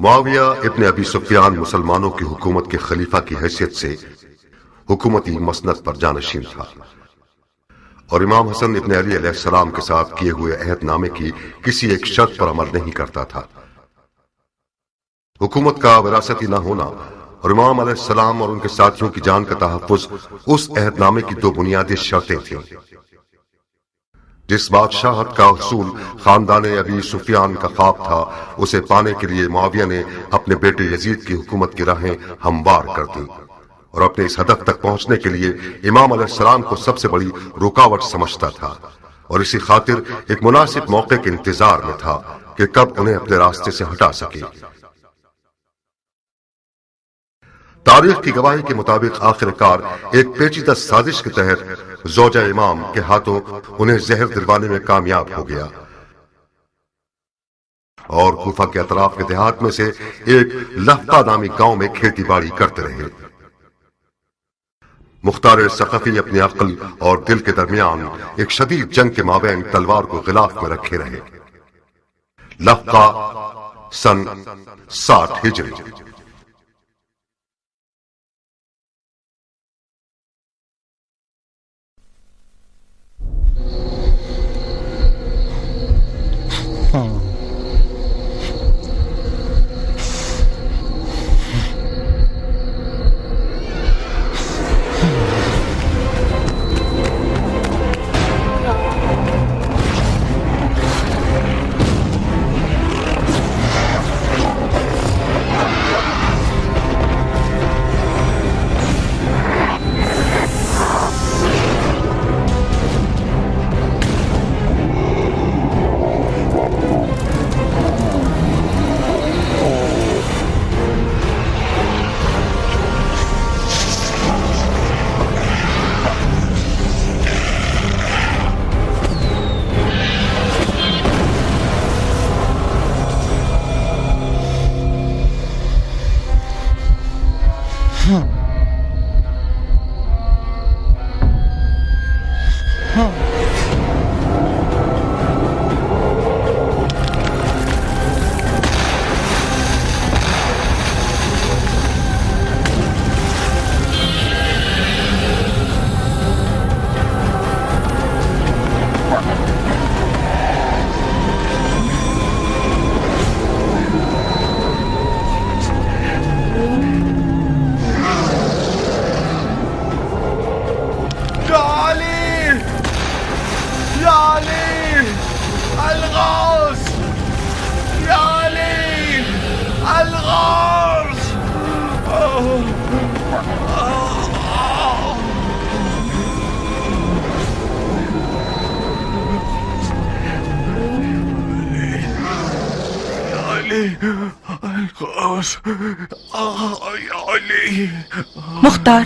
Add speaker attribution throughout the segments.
Speaker 1: معاویہ ابن ابی سفیان مسلمانوں کی حکومت کے خلیفہ کی حیثیت سے حکومتی مسند پر جانشین تھا، اور امام حسن ابن علی علیہ السلام کے ساتھ کیے ہوئے عہد نامے کی کسی ایک شرط پر عمل نہیں کرتا تھا۔ حکومت کا وراثتی نہ ہونا اور امام علیہ السلام اور ان کے ساتھیوں کی جان کا تحفظ اس عہد نامے کی دو بنیادی شرطیں تھیں۔ جس بادشاہت کا حصول خاندان ابی سفیان کا خواب تھا، اسے پانے کے لیے معاویہ نے اپنے بیٹے یزید کی حکومت کی راہیں ہموار کر دیں، اور اپنے اس ہدف تک پہنچنے کے لیے امام علیہ السلام کو سب سے بڑی رکاوٹ سمجھتا تھا، اور اسی خاطر ایک مناسب موقع کے انتظار میں تھا کہ کب انہیں اپنے راستے سے ہٹا سکے۔ تاریخ کی گواہی کے مطابق آخر کار ایک پیچیدہ سازش کے تحت زوجہ امام کے ہاتھوں انہیں زہر دلوانے میں کامیاب ہو گیا، اور کوفہ کے اطراف کے دیہات میں سے ایک لفتہ نامی گاؤں میں کھیتی باڑی کرتے رہے۔ مختار ثقفی اپنی عقل اور دل کے درمیان ایک شدید جنگ کے مابین تلوار کو غلاف میں رکھے رہے۔ لفتہ سن 60 ہجری۔
Speaker 2: مختار،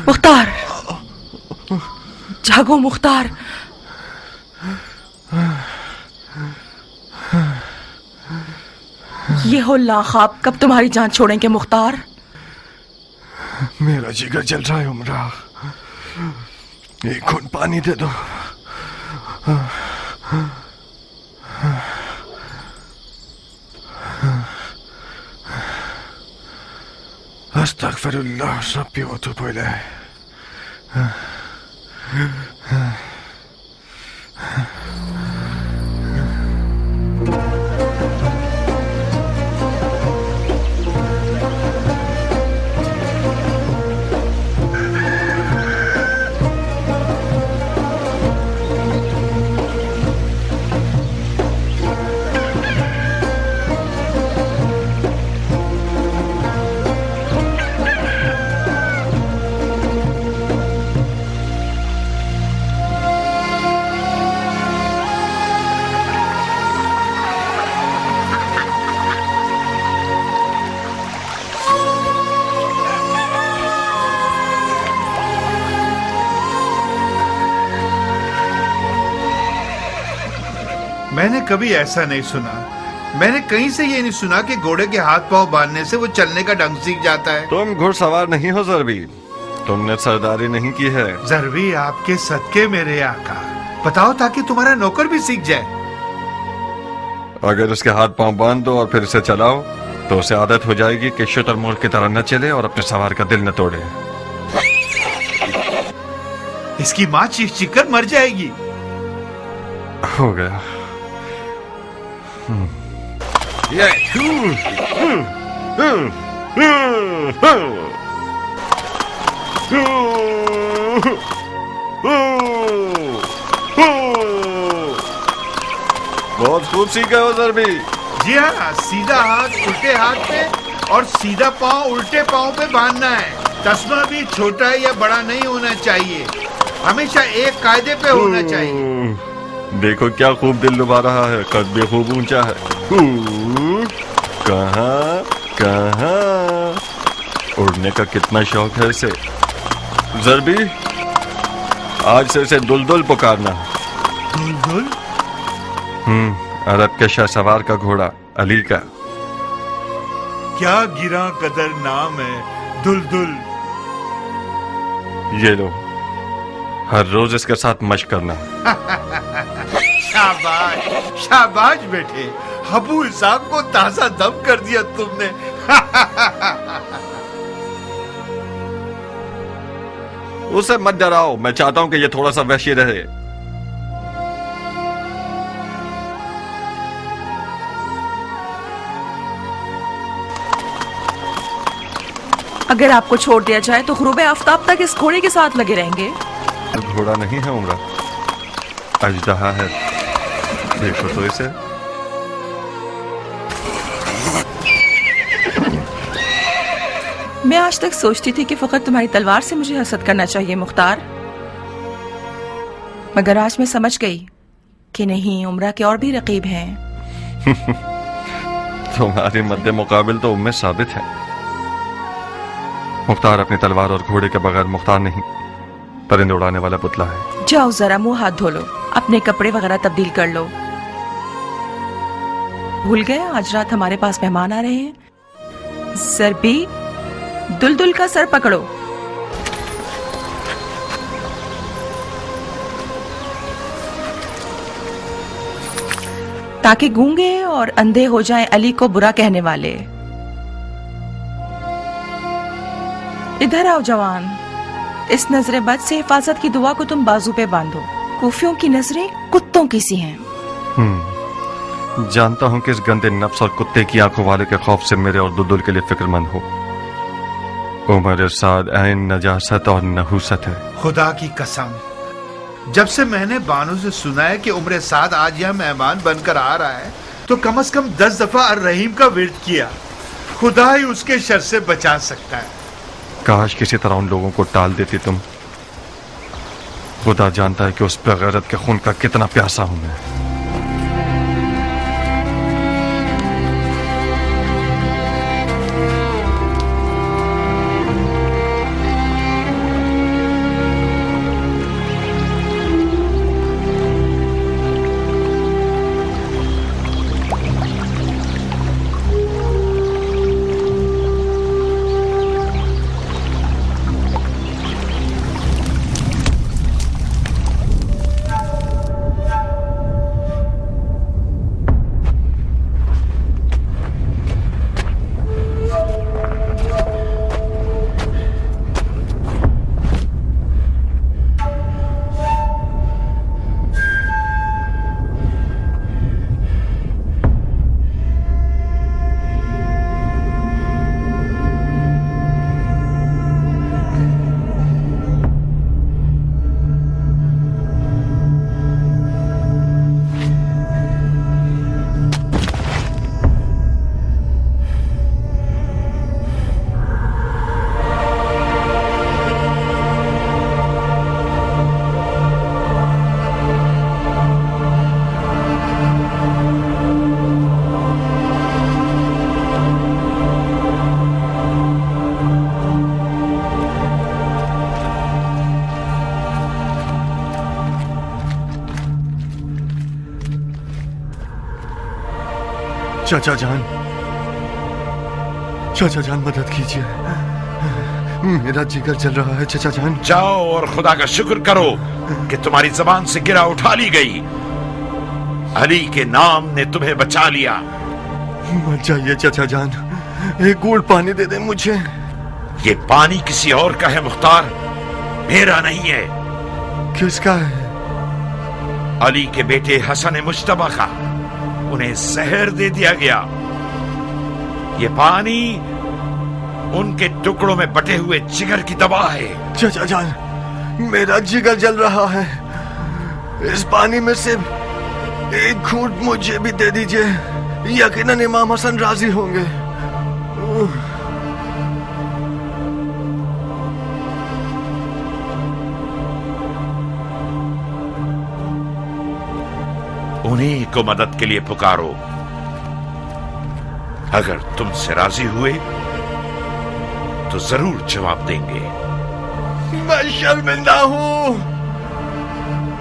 Speaker 2: مختار، جاگو مختار۔ یہ ہو لا خواب کب تمہاری جان چھوڑیں گے مختار؟
Speaker 3: میرا جگر جل رہا ہے عمرہ، ایک گھونٹ پانی دے دو۔ استغفر اللہ ربی واتوب الیہ۔
Speaker 4: میں نے کبھی ایسا نہیں سنا، میں نے کہیں سے یہ نہیں سنا کہ گھوڑے کے ہاتھ پاؤں باندھنے سے وہ چلنے کا ڈھنگ سیکھ جاتا ہے۔
Speaker 3: تم گھڑ سوار نہیں ہو ضربی، تم نے سرداری نہیں کی ہے۔
Speaker 4: ضربی آپ کے صدقے میرے آقا، بتاؤ تاکہ تمہارا نوکر بھی سیکھ جائے۔
Speaker 3: اگر اس کے ہاتھ پاؤں باندھ دو اور پھر اسے چلاؤ تو اسے عادت ہو جائے گی کہ شتر مول کی طرح نہ چلے اور اپنے سوار کا دل نہ توڑے.
Speaker 4: اس کی ماں چیخ چیخ کر مر جائے گی.
Speaker 3: ہو گیا. بہت خوب سیکھا ہو ضربی.
Speaker 4: جی ہاں، سیدھا ہاتھ الٹے ہاتھ پہ اور سیدھا پاؤں الٹے پاؤں پہ باندھنا ہے. تسمہ بھی چھوٹا یا بڑا نہیں ہونا چاہیے، ہمیشہ ایک قاعدے پہ ہونا چاہیے.
Speaker 3: دیکھو کیا خوب دل لبھا رہا ہے، قد بھی خوب اونچا ہے. کہاں کہاں اڑنے کا کتنا شوق ہے اسے. ضربی آج سے اسے دلدل پکارنا.
Speaker 4: دلدل؟
Speaker 3: عرب کے شاہ سوار کا گھوڑا علی کا.
Speaker 4: کیا گراں قدر نام ہے دلدل.
Speaker 3: یہ لو، ہر روز اس کے ساتھ مشق کرنا.
Speaker 4: شاباش شاباش بیٹے، ابو اسحاق کو تازہ دم کر دیا تم نے.
Speaker 3: اسے مت ڈراؤ، میں چاہتا ہوں کہ یہ تھوڑا سا وحشی رہے.
Speaker 2: اگر آپ کو چھوڑ دیا جائے تو غروب آفتاب تک اس گھوڑے کے ساتھ لگے رہیں گے.
Speaker 3: گھوڑا نہیں ہے عمرہ، اژدہا ہے. دیکھو تو اسے.
Speaker 2: میں آج تک سوچتی تھی کہ فقط تمہاری تلوار سے مجھے حسد کرنا چاہیے مختار، مگر آج میں سمجھ گئی کہ نہیں، عمرہ کے اور بھی رقیب ہیں.
Speaker 3: تمہاری مد مقابل تو ام ثابت ہے. مختار اپنی تلوار اور گھوڑے کے بغیر مختار نہیں، پرندے اڑانے والا پتلا ہے.
Speaker 2: جاؤ ذرا منہ ہاتھ دھو لو، اپنے کپڑے وغیرہ تبدیل کر لو. بھول گئے آج رات ہمارے پاس مہمان آ رہے ہیں. ضربی، دلدل کا سر پکڑو. تاکہ گونگے اور اندھے ہو جائیں علی کو برا کہنے والے. ادھر آؤ جوان، اس نظر بد سے حفاظت کی دعا کو تم بازو پہ باندھو. کوفیوں کی نظریں کتوں کی سی ہیں.
Speaker 3: جانتا ہوں کہ اس گندے نفس اور کتے کی آنکھوں والے کے خوف سے میرے اور دلدل کے لیے فکر مند ہو. عمر سعد عین نجاست اور نحوست ہے.
Speaker 4: خدا کی قسم، جب سے میں نے بانو سے سنا ہے کہ عمر سعد آج یہاں مہمان بن کر آ رہا ہے تو کم از کم 10 دفعہ الرحیم کا ورد کیا. خدا ہی اس کے شر سے بچا سکتا ہے.
Speaker 3: کاش کسی طرح ان لوگوں کو ٹال دیتی تم. خدا جانتا ہے کہ اس بغیرت کے خون کا کتنا پیاسا ہوں میں. چاچا جان مدد کیجیے، میرا جگر جل رہا ہے. چاچا جان
Speaker 5: جاؤ اور خدا کا شکر کرو کہ تمہاری زبان سے گرہ اٹھا لی گئی.
Speaker 4: अली के नाम ने तुम्हें बचा लिया।
Speaker 3: मत जाइए चाचा जान, एक घूंट पानी दे दे मुझे।
Speaker 4: ये पानी किसी और का है मुख्तार, मेरा नहीं है।
Speaker 3: किसका है?
Speaker 4: अली के बेटे हसन मुश्तबा का। उन्हें जहर दे दिया गया। ये पानी उनके टुकड़ों में बटे हुए जिगर की दवा है।
Speaker 3: चाचा जान, मेरा जिगर जल रहा है, इस पानी में से एक घूंट मुझे भी दे दीजिए, यकीनन इमाम हसन राजी होंगे।
Speaker 4: उन्हीं को मदद के लिए पुकारो। अगर तुमसे राजी हुए तो जरूर जवाब देंगे।
Speaker 3: मैं शर्मिंदा हूँ,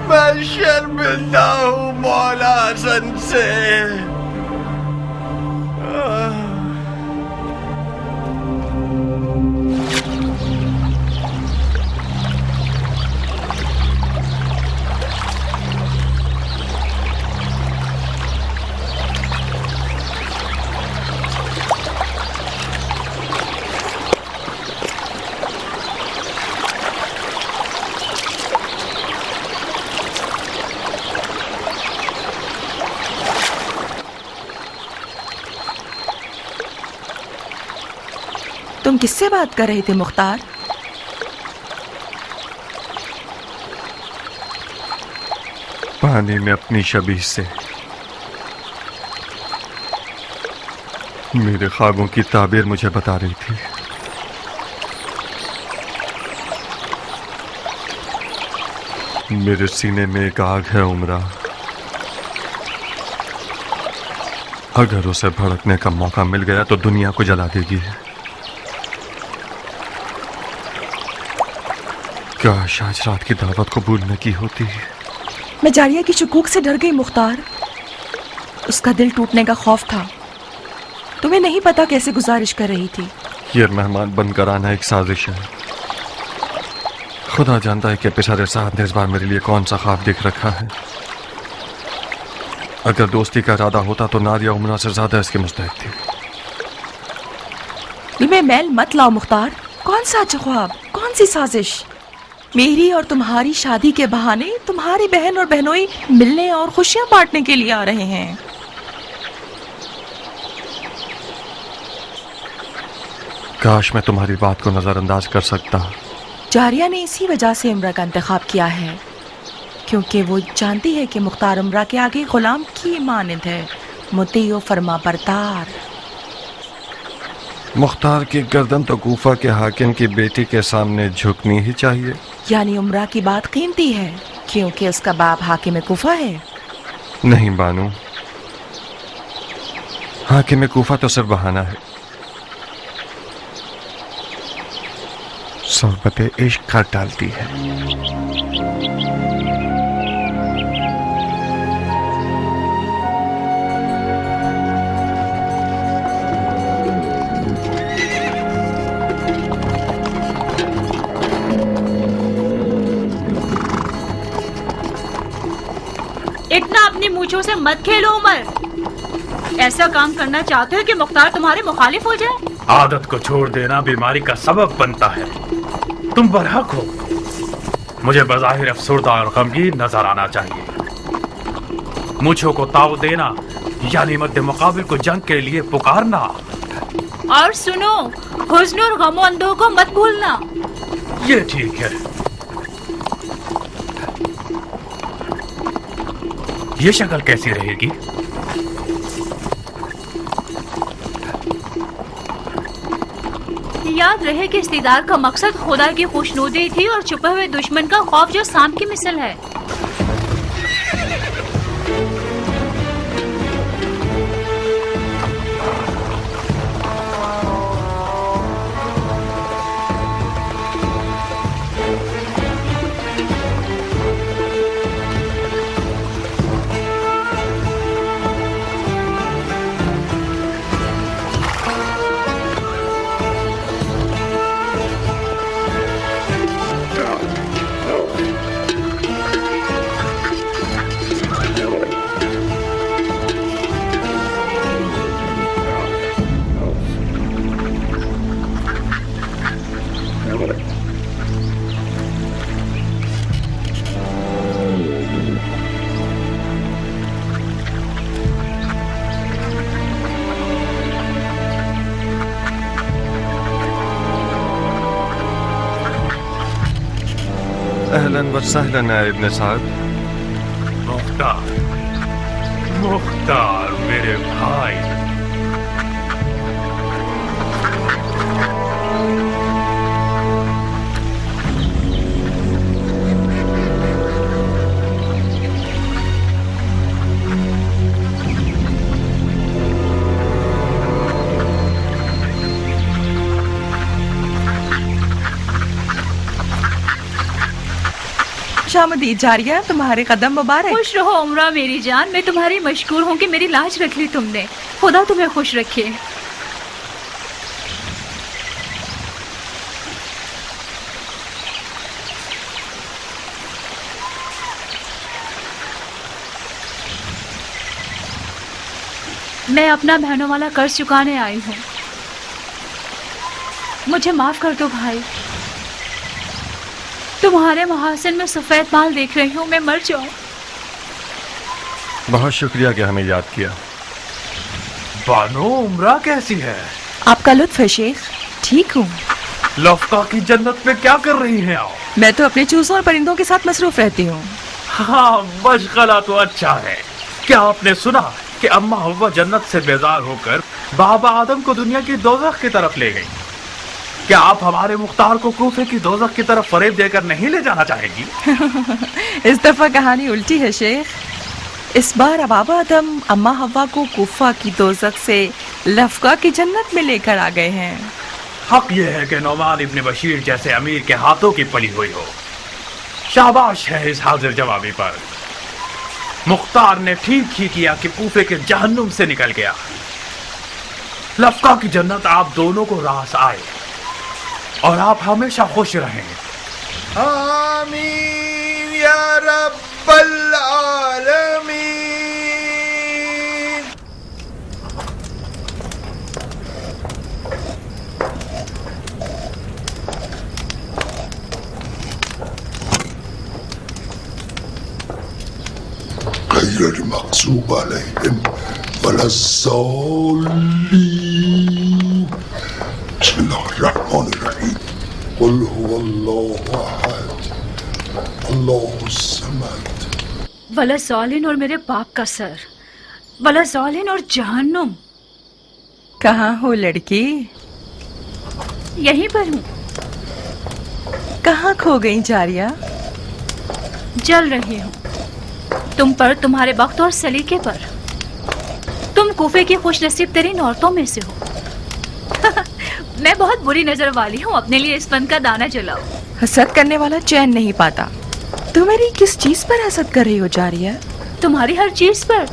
Speaker 3: मैं शर्मिंदा हूँ मौला हसन से।
Speaker 2: तुम किससे बात कर रहे थे मुख्तार?
Speaker 3: पानी में अपनी शबीह से। मेरे ख्वाबों की ताबीर मुझे बता रही थी। मेरे सीने में एक आग है उमरा, अगर उसे भड़कने का मौका मिल गया तो दुनिया को जला देगी। काश आज रात की दावत कबूल न की होती।
Speaker 2: मैं जारिया की शुकूक से डर गई मुख्तार। उसका दिल टूटने का खौफ था। तुम्हें नहीं पता कैसे गुजारिश कर रही थी।
Speaker 3: ये मेहमान बनकर आना एक साजिश है। खुदा जानता है कि पिछले साथ ने इस बार मेरे लिए कौन सा ख्वाब देख रखा है। अगर दोस्ती का इरादा होता तो नादिया उमरा से ज्यादा इसके मुस्तहिक थी।
Speaker 2: दिल में मैल मत लाओ मुख्तार। कौन सा अच्छा ख्वाब, कौन सी साजिश? मेरी और तुम्हारी शादी के बहाने तुम्हारी बहन और बहनोई मिलने और खुशियां बांटने के लिए आ रहे हैं।
Speaker 3: काश मैं तुम्हारी बात को नजरअंदाज कर सकता।
Speaker 2: जारिया ने इसी वजह से उमरा का इंतखाब किया है, क्योंकि वो जानती है कि मुख्तार उमरा के आगे गुलाम की मानद है, मुती और फरमा बरदार।
Speaker 3: मुख्तार की गर्दन तो कूफा के हाकिम की बेटी के सामने झुकनी ही चाहिए।
Speaker 2: यानी उमरा की बात कीमती है क्योंकि उसका बाप हाकिम कूफा है।
Speaker 3: नहीं बानू, हाकिम कूफा तो सिर्फ बहाना है। सोहबत इश्क काट डालती है।
Speaker 5: इतना अपनी मूंछों से मत खेलो उमर। ऐसा काम करना चाहते हो कि मुख्तार तुम्हारे मुखालिफ हो जाए?
Speaker 6: आदत को छोड़ देना बीमारी का सबब बनता है। तुम बरहक हो। मुझे बज़ाहिर अफसरदा और गमगीन नजर आना चाहिए। मूंछों को ताव देना यानी मद्दे मुकाबिल को जंग के लिए पुकारना।
Speaker 5: और सुनो, हुस्न और गम अंदों को मत भूलना।
Speaker 6: ये ठीक है। ये शक्ल कैसी रहेगी?
Speaker 5: याद रहे कि इस्तिदार का मकसद खुदा की खुशनुदी थी और छुपे हुए दुश्मन का खौफ जो सांप की मिसल है।
Speaker 3: اهلا وسهلا يا ابن سعد.
Speaker 6: मुख्तार मेरे भाई.
Speaker 2: खुशामदीद जारिया, तुम्हारे कदम मुबारक.
Speaker 5: खुश रहो उमरा मेरी जान. मैं तुम्हारी मशकूर हूँ कि मेरी लाज रख ली तुमने. खुदा तुम्हें खुश रखे. मैं अपना बहनों वाला कर्ज चुकाने आई हूँ. मुझे माफ कर दो भाई. तुम्हारे महासिन में सफेद बाल देख रही हूँ. मैं मर जाऊं.
Speaker 3: बहुत शुक्रिया कि हमें याद किया.
Speaker 6: बानो, उमरा कैसी है?
Speaker 2: आपका लुत्फ है शेख. ठीक हूँ.
Speaker 6: लफ्का की जन्नत में क्या कर रही हैं आप?
Speaker 2: मैं तो अपने चूजों और परिंदों के साथ मसरूफ रहती हूँ.
Speaker 6: हाँ, मशगला तो अच्छा है. क्या आपने सुना कि अम्मा हव्वा जन्नत से बेजार होकर बाबा आदम को दुनिया की दोज़ख की तरफ ले गई? क्या आप हमारे मुख्तार को कूफे की दोज़ख की तरफ फरेब देकर नहीं ले जाना चाहेंगी?
Speaker 2: इस दफा कहानी उल्टी है शेख. इस बार बाबा आदम अम्मा हव्वा को कूफा की दोज़ख से लफ्का की जन्नत में लेकर आ गए हैं.
Speaker 6: हक ये है कि नौमान इब्न बशीर जैसे अमीर के हाथों की पली हुई हो. शाबाश है इस हाजिर जवाबी पर. मुख्तार ने ठीक ही किया कि कूफे के जहन्नुम से निकल गया. लफ्का की जन्नत आप दोनों को रास आए और आप हमेशा खुश रहें.
Speaker 4: आमीन या रब्बल आलमीन.
Speaker 7: غير المغضوب عليهم ولا الضالين. بسم الله الرحمن الرحيم. قل هو الله احد الله الصمد.
Speaker 5: वला ज़ालिन और मेरे बाप का सर. वला ज़ालिन और जहन्नुम.
Speaker 2: कहाँ हो लड़की?
Speaker 5: यहीं पर हूँ.
Speaker 2: कहाँ खो गई जारिया?
Speaker 5: जल रही हूँ तुम पर, तुम्हारे वक्त और सलीके पर. तुम कूफे की खुश नसीब तरीन औरतों में से हो. मैं बहुत बुरी नजर वाली हूँ. अपने लिए इस फन का दाना जलाओ.
Speaker 2: हसद करने वाला चैन नहीं पाता. तुम मेरी किस चीज पर हसद कर रही हो जारिया?
Speaker 5: तुम्हारी हर चीज पर.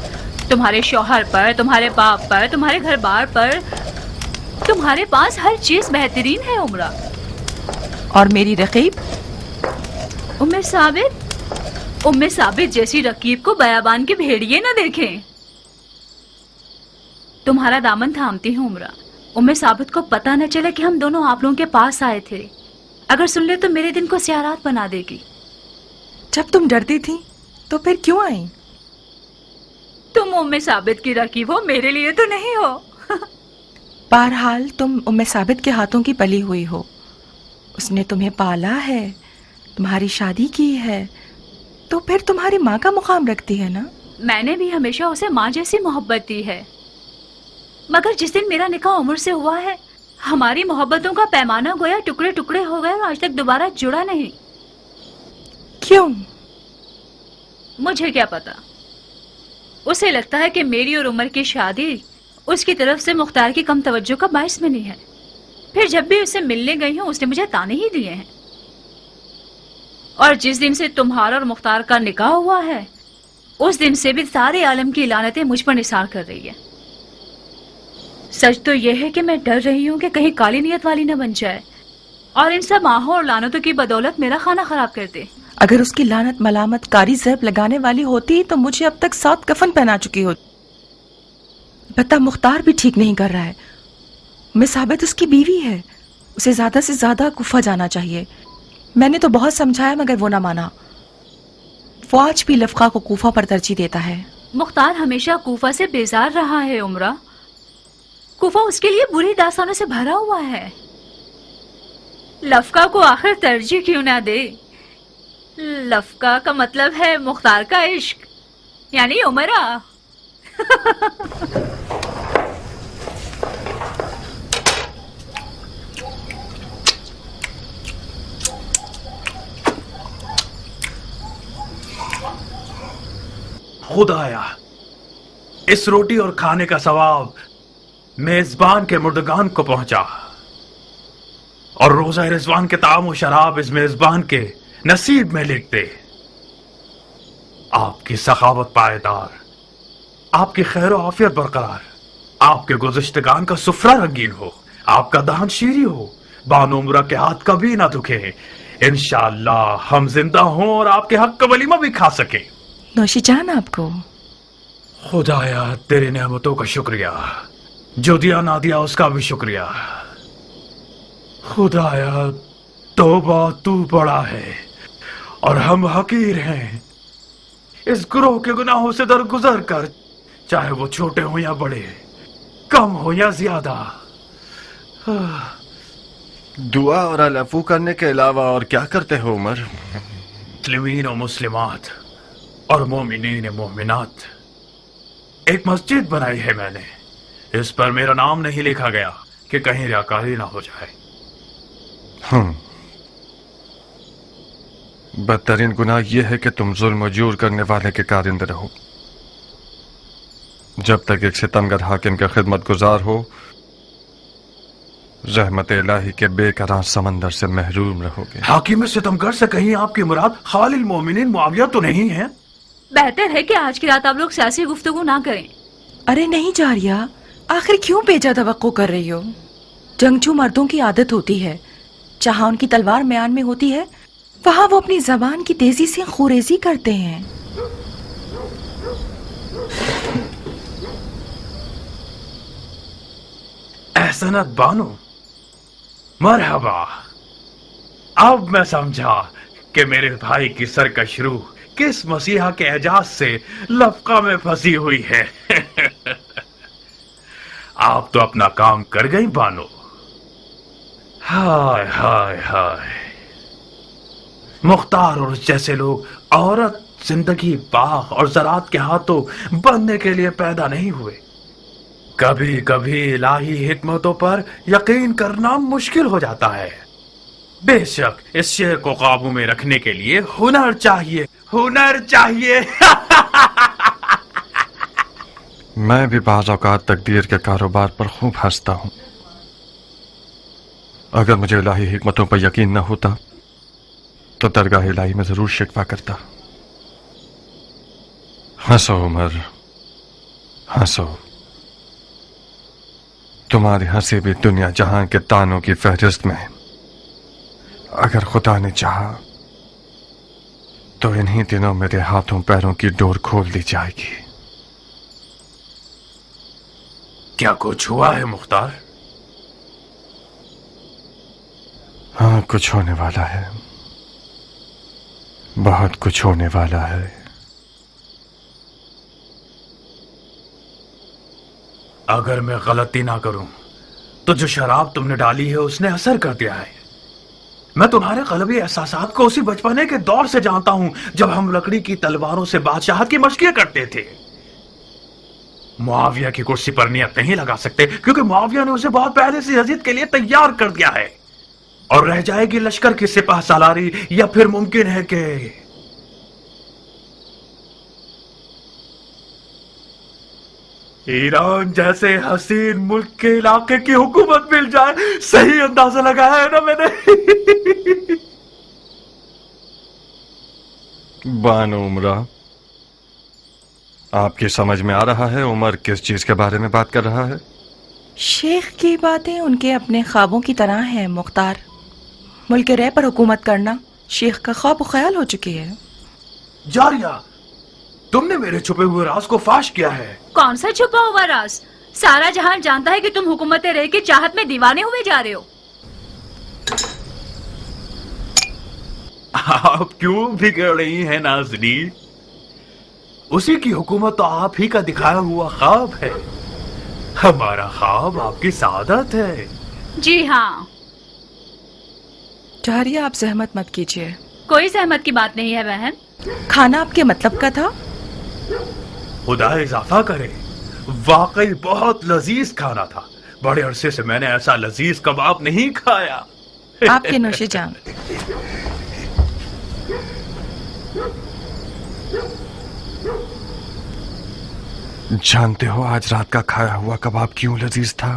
Speaker 5: तुम्हारे शौहर पर, तुम्हारे बाप पर, तुम्हारे घर बार पर. तुम्हारे पास हर चीज बेहतरीन है उमरा.
Speaker 2: और मेरी रकीब?
Speaker 5: उम्मे साबित जैसी रकीब को बयाबान के भेड़िए न देखें. तुम्हारा दामन थामती हूँ उमरा. उम्मे साबित को पता न चले कि हम दोनों आप लोगों के पास आए थे. अगर सुन ले तो मेरे दिन को स्यारात बना देगी.
Speaker 2: जब तुम डरती थी तो फिर क्यों आई?
Speaker 5: तुम उम्मे साबित की रकीब हो, मेरे लिए तो नहीं हो.
Speaker 2: बहरहाल तुम उम्मे साबित के हाथों की पली हुई हो. उसने तुम्हें पाला है, तुम्हारी शादी की है, तो फिर तुम्हारी माँ का मुकाम रखती है ना?
Speaker 5: मैंने भी हमेशा उसे माँ जैसी मोहब्बत दी है. मगर जिस दिन मेरा निकाह उम्र से हुआ है, हमारी मोहब्बतों का पैमाना गोया टुकड़े टुकड़े हो गए और आज तक दोबारा जुड़ा नहीं.
Speaker 2: क्यों?
Speaker 5: मुझे क्या पता. उसे लगता है कि मेरी और उमर की शादी उसकी तरफ से मुख्तार की कम तवज्जो का बाइस में नहीं है. फिर जब भी उससे मिलने गई हूँ उसने मुझे ताने ही दिए हैं. और जिस दिन से तुम्हारा और मुख्तार का निकाह हुआ है, उस दिन से भी सारे आलम की लानतें मुझ पर निसार कर रही है. सच तो यह है कि मैं डर रही हूँ कि कहीं काली नियत वाली न बन जाए और इन सब आहों और लानतों की बदौलत मेरा खाना खराब कर दे.
Speaker 2: अगर उसकी लानत मलामत कारी ज़र्ब लगाने वाली होती तो मुझे अब तक 7 कफन पहना चुकी होती. बता मुख्तार भी ठीक नहीं कर रहा है. मैं साबित उसकी बीवी है. उसे ज्यादा से ज्यादा कुफा जाना चाहिए. मैंने तो बहुत समझाया मगर वो ना माना. वो आज भी लफ्का को कूफा पर तरजीह देता है.
Speaker 5: मुख्तार हमेशा कूफा से बेजार रहा है उमरा. कूफा उसके लिए बुरी दास्तानों से भरा हुआ है. लफ्का को आखिर तरजीह क्यों ना दे? लफका का मतलब है मुख्तार का इश्क, यानी उमरा।
Speaker 6: खुदाया, इस रोटी और खाने का सवाब मेजबान के मुर्दगान को पहुंचा और रोजा रिजवान के ताम और शराब इस मेजबान के नसीब में लिख दे। आपकी सखावत पायदार, आपकी खैर आफियत बरकरार, आपके गुज़िश्तगान का सुफ्रा रंगीन हो, आपका दान शीरी हो, बानो उमरा के हाथ कभी ना दुखे। इंशाअल्लाह हम जिंदा हों और आपके हक का वलीमा भी खा सके।
Speaker 2: नौशी जान आपको।
Speaker 6: खुदाया, तेरी नेमतों का शुक्रिया, जो दिया ना दिया उसका भी शुक्रिया। खुदाया, तौबा तू बड़ा है और हम हकीर हैं। इस गुरोह के गुनाहों से दरगुजर कर, चाहे वो छोटे हो या बड़े, कम हो या ज्यादा।
Speaker 3: दुआ और अल-अफ़ू करने के अलावा और क्या करते हो उमर?
Speaker 6: मुस्लिमीन और मुस्लिमात और मोमिनीन मोमिनात, एक मस्जिद बनाई है मैंने। इस पर मेरा नाम नहीं लिखा गया कि कहीं रियाकारी ना हो जाए।
Speaker 3: बदतरीन गुनाह यह है कि तुम जुल्म जूर करने वाले के कारिंदे रहो। जब तक एक सितमगर हाकिम का खिदमत गुजार हो, रहमत इलाही के बेकरार समंदर से महरूम रहोगे।
Speaker 6: हाकिम सितमगर से कहीं आपकी मुराद खालिल मोमिनीन मुआविया तो नहीं है?
Speaker 5: बेहतर है कि आज की रात आप लोग सियासी गुफ्तगू ना करें।
Speaker 2: अरे नहीं जारिया, आखिर क्यों बेजा तवक्को कर रही हो? जंगजू मर्दों की आदत होती है, जहाँ उनकी तलवार म्यान में होती है वहाँ वो अपनी जबान की तेजी से खुरेजी करते हैं।
Speaker 6: एहसनत बानो, मरहबा। अब मैं समझा कि मेरे भाई की सरकश रूह किस मसीहा के एजाज से लफका में फंसी हुई है। आप तो अपना काम कर गई बानो। हाय हाय हाय, मुख्तार और जैसे लोग औरत जिंदगी बाग और ज़रात के हाथों बनने के लिए पैदा नहीं हुए। कभी कभी इलाही हिकमतों पर यकीन करना मुश्किल हो जाता है। बेशक इस शेर को काबू में रखने के लिए हुनर चाहिए, हुनर चाहिए।
Speaker 3: मैं भी बाज़ औक़ात तकदीर के कारोबार पर खूब हंसता हूँ। अगर मुझे इलाही हिकमतों पर यकीन न होता तो दरगाह इलाही में जरूर शिकवा करता। हंसो उमर, हंसो। तुम्हारी हंसी भी दुनिया जहां के तानों की फहरिस्त में। अगर खुदा ने चाहा तो इन्हीं दिनों मेरे हाथों पैरों की डोर खोल दी जाएगी।
Speaker 6: क्या कुछ हुआ है मुख्तार?
Speaker 3: हाँ, कुछ होने वाला है, बहुत कुछ होने वाला है।
Speaker 6: अगर मैं गलती ना करूं तो जो शराब तुमने डाली है उसने असर कर दिया है। मैं तुम्हारे क़ल्बी एहसासात को उसी बचपने के दौर से जानता हूं जब हम लकड़ी की तलवारों से बादशाहत की मशक़ें करते थे। मुआविया की कुर्सी पर नियत नहीं लगा सकते क्योंकि मुआविया ने उसे बहुत पहले से यजीद के लिए तैयार कर दिया है। और रह जाएगी लश्कर की सिपाह सालारी, या फिर मुमकिन है कि ईरान जैसे हसीन मुल्क के इलाके की हुकूमत मिल जाए। सही अंदाजा लगाया है ना मैंने?
Speaker 3: बानो उमरा, आपकी समझ में आ रहा है उमर किस चीज के बारे में बात कर रहा है?
Speaker 2: शेख की बातें उनके अपने ख्वाबों की तरह हैं मुख्तार। मुल्क रे पर हुकूमत करना शेख का ख्वाब ख्याल हो चुकी है।
Speaker 6: जारिया, तुमने मेरे छुपे हुए राज को फाश किया है।
Speaker 5: कौन सा छुपा हुआ राज? सारा जहान जानता है कि तुम हुकूमत रह की चाहत में दीवाने हुए जा रहे हो।
Speaker 6: आप क्यों बिगड़ रही हैं नाज़नी? उसी की हुकूमत तो आप ही का दिखाया हुआ ख्वाब है। हमारा ख्वाब आपकी सादत है।
Speaker 5: जी हाँ।
Speaker 2: जारिया, आप जहमत मत कीजिए।
Speaker 5: कोई जहमत की बात नहीं है बहन।
Speaker 2: खाना आपके मतलब का था?
Speaker 6: खुदा इजाफा करे, वाकई बहुत लजीज खाना था। बड़े अरसे से मैंने ऐसा लजीज कबाब नहीं खाया।
Speaker 2: आपके नौशे जान।
Speaker 3: जानते हो आज रात का खाया हुआ कबाब क्यों लजीज था?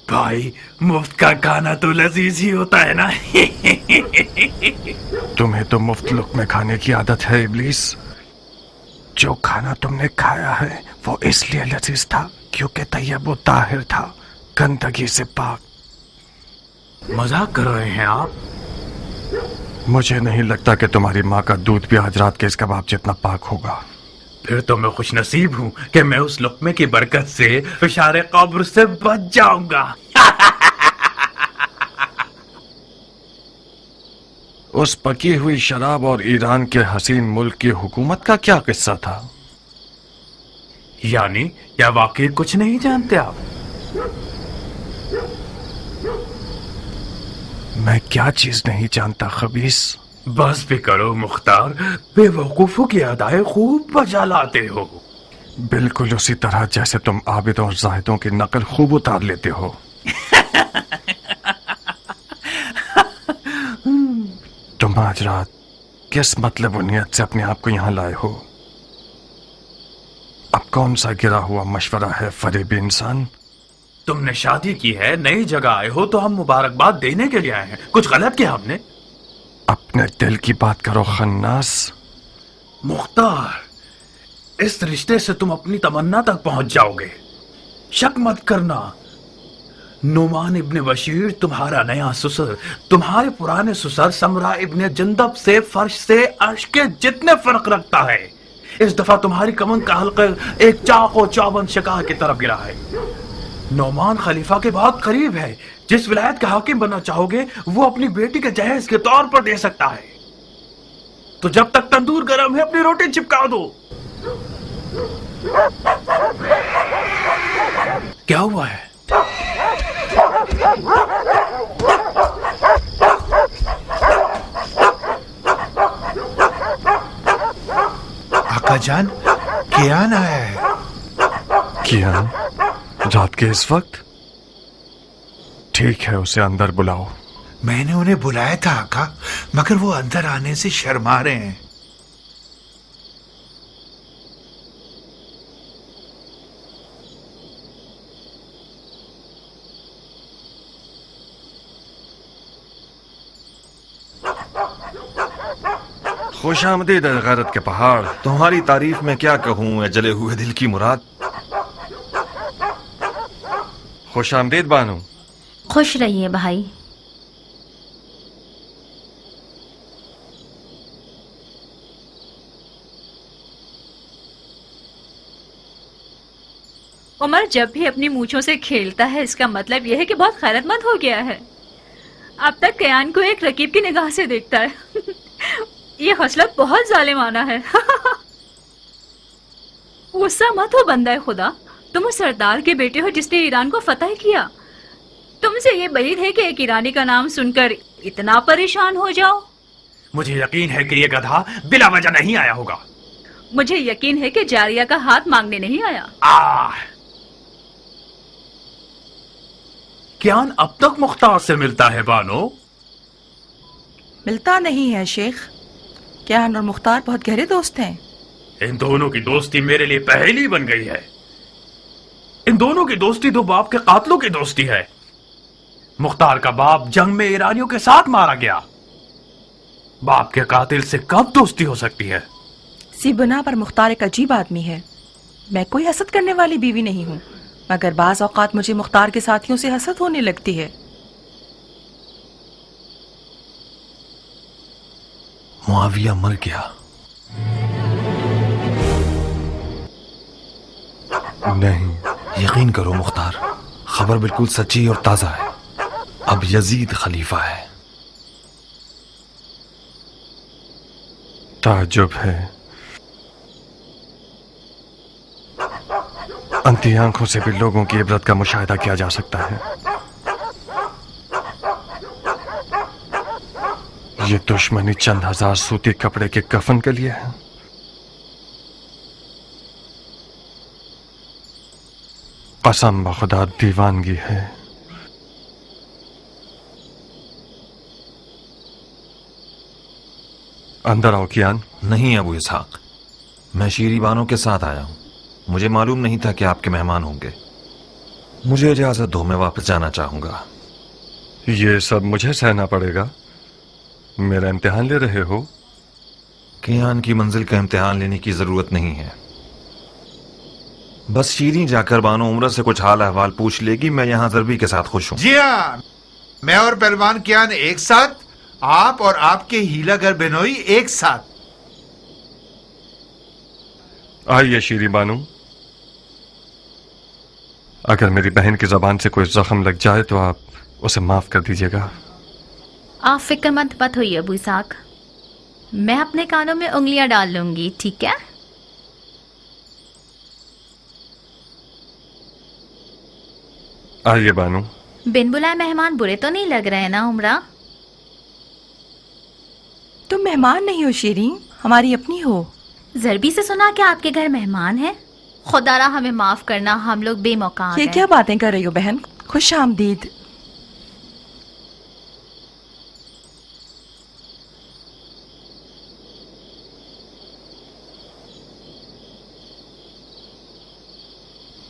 Speaker 6: भाई, मुफ्त का खाना तो लजीज ही होता है ना।
Speaker 3: तुम्हें तो मुफ्त लुक़्मे खाने की आदत है इब्लीस। जो खाना तुमने खाया है वो इसलिए लजीज था क्योंकि तैयब व ताहिर था, गंदगी से पाक।
Speaker 6: मजाक कर रहे हैं आप?
Speaker 3: मुझे नहीं लगता कि तुम्हारी माँ का दूध भी आज रात के इस कबाब जितना पाक होगा।
Speaker 6: फिर तो मैं खुश नसीब हूँ कि मैं उस लुक़्मे की बरकत से फिशारे कब्र से बच जाऊंगा।
Speaker 3: उस पकी हुई शराब और ईरान के हसीन मुल्क की हुकूमत का क्या किस्सा था?
Speaker 6: यानी क्या वाकई कुछ नहीं जानते आप?
Speaker 3: मैं क्या चीज नहीं जानता खबीस?
Speaker 6: बस भी करो मुख्तार, बेवकूफों की अदाएं खूब बजा लाते हो।
Speaker 3: बिल्कुल उसी तरह जैसे तुम आबिदों और जाहिदों की नकल खूब उतार लेते हो। तुम आज रात किस मतलब और नियत से अपने आप को यहाँ लाए हो? अब कौन सा गिरा हुआ मशवरा है फरेबी इंसान?
Speaker 6: तुमने शादी की है, नई जगह आए हो तो हम मुबारकबाद देने के लिए आए हैं। कुछ गलत किया हमने?
Speaker 3: अपने दिल की बात करो खन्नास।
Speaker 6: मुख्तार, इस रिश्ते से तुम अपनी तमन्ना तक पहुंच जाओगे। शक मत करना, नुमान इब्ने बशीर तुम्हारा नया ससुर तुम्हारे पुराने ससुर समरा इब्ने जंदब से फर्श से अर्श के जितने फर्क रखता है। इस दफा तुम्हारी कमन का हल्का एक चाको चौबंद शिकार की तरफ गिरा है। नौमान खलीफा के बहुत करीब है। जिस विलायत का हाकिम बनना चाहोगे वो अपनी बेटी के जहेज के तौर पर दे सकता है। तो जब तक तंदूर गर्म है अपनी रोटी चिपका दो। क्या हुआ है?
Speaker 4: आका जान, कियान आया है।
Speaker 3: कियान? रात के इस वक्त? ठीक है, उसे अंदर बुलाओ।
Speaker 4: मैंने उन्हें बुलाया था आका, मगर वो अंदर आने से शर्मा रहे हैं।
Speaker 3: खुश आमदीद गैरत के पहाड़।
Speaker 8: तुम्हारी तारीफ में क्या कहूँ मैं जले हुए दिल की मुराद।
Speaker 3: खुश आमदीद बानो।
Speaker 9: खुश रहिए भाई।
Speaker 5: उमर जब भी अपनी मूंछों से खेलता है इसका मतलब यह है कि बहुत खैरतमंद हो गया है। अब तक कयान को एक रकीब की निगाह से देखता है। ये खसलत बहुत जालिमाना है। गुस्सा मत हो बंदा खुदा, तुम उस सरदार के बेटे हो जिसने ईरान को फतह किया। तुमसे ये बईद है कि एक ईरानी का नाम सुनकर इतना परेशान हो जाओ।
Speaker 6: मुझे यकीन है कि ये गधा बिला वजह नहीं आया होगा।
Speaker 5: मुझे यकीन है कि जारिया का हाथ मांगने नहीं आया।
Speaker 6: कियान अब तक मुख्तार से मिलता है बानो?
Speaker 2: मिलता नहीं है शेख। कियान और मुख्तार बहुत गहरे दोस्त हैं।
Speaker 6: इन दोनों की दोस्ती मेरे लिए पहेली बन गई है। इन दोनों की दोस्ती दो बाप के कातलों की दोस्ती है। मुख्तार का बाप जंग में ईरानियों के साथ मारा गया। बाप के कातिल से कब दोस्ती हो सकती है?
Speaker 2: सी बना पर मुख्तार एक अजीब आदमी है। मैं कोई हसद करने वाली बीवी नहीं हूँ, मगर बाज औकात मुझे मुख्तार के साथियों से हसद होने लगती है।
Speaker 8: मुआविया मर गया।
Speaker 3: नहीं,
Speaker 8: यकीन करो मुख्तार, खबर बिल्कुल सच्ची और ताजा है। अब यजीद खलीफा है।
Speaker 3: ताज्जुब है। अंधी आंखों से भी लोगों की इबरत का मुशाहिदा किया जा सकता है।
Speaker 8: ये दुश्मनी चंद हजार सूती कपड़े के कफन के लिए है। कसम बखुदा दीवानगी है। अंदर आओ कियान।
Speaker 10: नहीं अबू इसहाक, मैं शीरी बानो के साथ आया हूं। मुझे मालूम नहीं था कि आपके मेहमान होंगे। मुझे इजाजत दो, मैं वापस जाना चाहूंगा।
Speaker 8: ये सब मुझे सहना पड़ेगा? मेरा इम्तिहान ले रहे हो?
Speaker 10: कियान की मंजिल का इम्तिहान लेने की जरूरत नहीं है। बस शीरी जाकर बानो उम्र से कुछ हाल अहवाल पूछ लेगी। मैं यहाँ जरबी के साथ खुश हूँ।
Speaker 4: जी हाँ, मैं और पहलवान कियान एक साथ, आप और आपके हीलागर बेनोई एक साथ।
Speaker 8: आइए शीरी बानू, अगर मेरी बहन की जबान से कोई जख्म लग जाए तो आप उसे माफ कर दीजिएगा।
Speaker 9: आप फिक्रमंद मत होइए अबू इसहाक, मैं अपने कानों में उंगलियां डाल लूंगी, ठीक है?
Speaker 8: आइए बानू।
Speaker 9: बिन बुलाए मेहमान बुरे तो नहीं लग रहे हैं ना उमरा?
Speaker 2: तुम मेहमान नहीं हो शीरी, हमारी अपनी हो।
Speaker 9: जरबी से सुना कि आपके घर मेहमान है। खुदारा हमें माफ करना, हम लोग बेमौका आ
Speaker 2: ये
Speaker 9: गए।
Speaker 2: क्या बातें कर रही हो बहन? खुश आमदीद।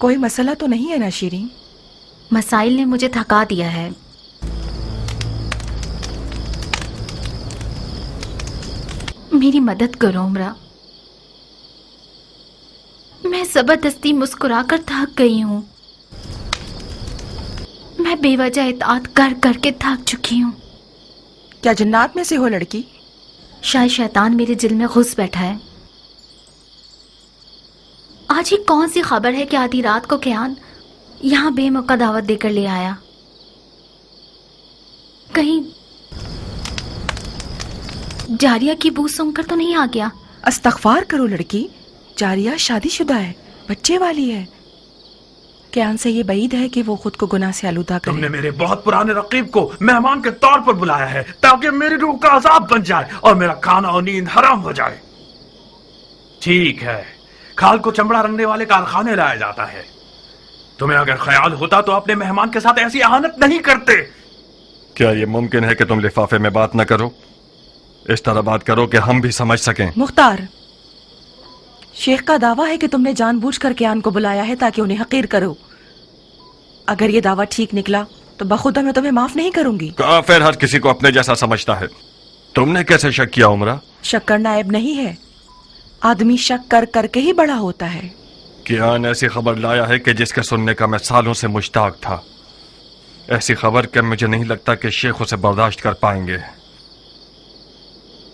Speaker 2: कोई मसला तो नहीं है ना शीरी?
Speaker 9: मसाइल ने मुझे थका दिया है। मेरी मदद करो उमरा, मैं जबरदस्ती मुस्कुराकर थक गई हूँ। मैं बेवजह इताअत कर करके थक चुकी हूँ।
Speaker 2: क्या जन्नात में से हो लड़की?
Speaker 9: शायद शैतान मेरे दिल में घुस बैठा है। आज ही कौन सी खबर है कि आधी रात को कियान यहाँ बेमौका दावत देकर ले आया? कहीं जारिया की बू सुनकर तो नहीं आ गया?
Speaker 2: अस्तगफार करो लड़की, जारिया शादीशुदा है, बच्चे वाली है। कियान से ये बईद है कि वो खुद को गुनाह से आलूदा करे।
Speaker 6: तुमने मेरे बहुत पुराने रकीब को मेहमान के तौर पर बुलाया है ताकि मेरी रूह का अजाब बन जाए और मेरा खाना और नींद हराम हो जाए। ठीक है, खाल को चमड़ा रंगने वाले कारखाने लाया जाता है। तुम्हें अगर ख्याल होता तो अपने मेहमान के साथ ऐसी अहानत नहीं करते।
Speaker 8: क्या ये मुमकिन है कि तुम लिफाफे में बात न करो? इस तरह बात करो कि हम भी समझ सकें।
Speaker 2: मुख्तार, शेख का दावा है कि तुमने जानबूझकर कियान को बुलाया है ताकि उन्हें हकीर करो। अगर ये दावा ठीक निकला तो बखुदा मैं तुम्हें माफ नहीं करूंगी।
Speaker 8: काफिर हर किसी को अपने जैसा समझता है। तुमने कैसे शक किया उमरा?
Speaker 2: शक करना ऐब नहीं है, आदमी शक कर करके ही बड़ा होता है।
Speaker 8: कियान ऐसी खबर लाया है कि जिसके सुनने का मैं सालों से मुश्ताक था। ऐसी खबर कि मुझे नहीं लगता कि शेख उसे बर्दाश्त कर पाएंगे।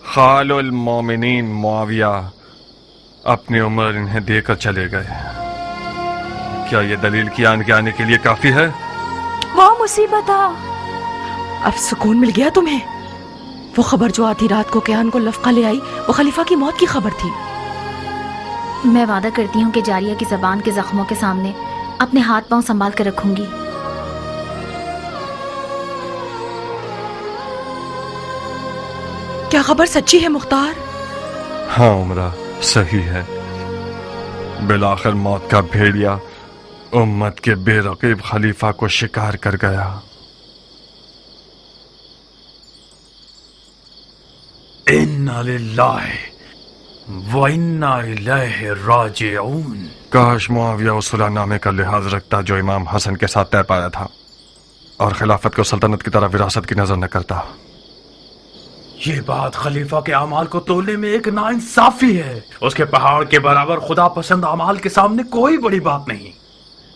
Speaker 8: खालुल मोमिनीन मुआविया अपनी उम्र इन्हें देकर चले गए। क्या ये दलील कियान के आने के लिए काफी है?
Speaker 2: वो मुसीबत अब सुकून मिल गया तुम्हें? वो खबर जो आधी रात को कियान को लफका ले आई, वो खलीफा की मौत की खबर थी।
Speaker 9: मैं वादा करती हूँ कि जारिया की जबान के जख्मों के सामने अपने हाथ पांव संभाल कर रखूंगी।
Speaker 2: क्या खबर सच्ची है मुख्तार?
Speaker 8: हाँ उमरा, सही है। बिलाखिर मौत का भेड़िया उम्मत के बेरकीब खलीफा को शिकार कर गया।
Speaker 6: इन्ना लिल्लाहि व इन्ना इलैहि राजिऊन।
Speaker 8: काश मुआविया उस सुलहनामे का लिहाज रखता जो इमाम हसन के साथ तय पाया था और खिलाफत को सल्तनत की तरह विरासत की नजर न करता।
Speaker 6: ये बात खलीफा के अमाल को तोलने में एक नाइंसाफी है। उसके पहाड़ के बराबर खुदा पसंद अमाल के सामने कोई बड़ी बात नहीं।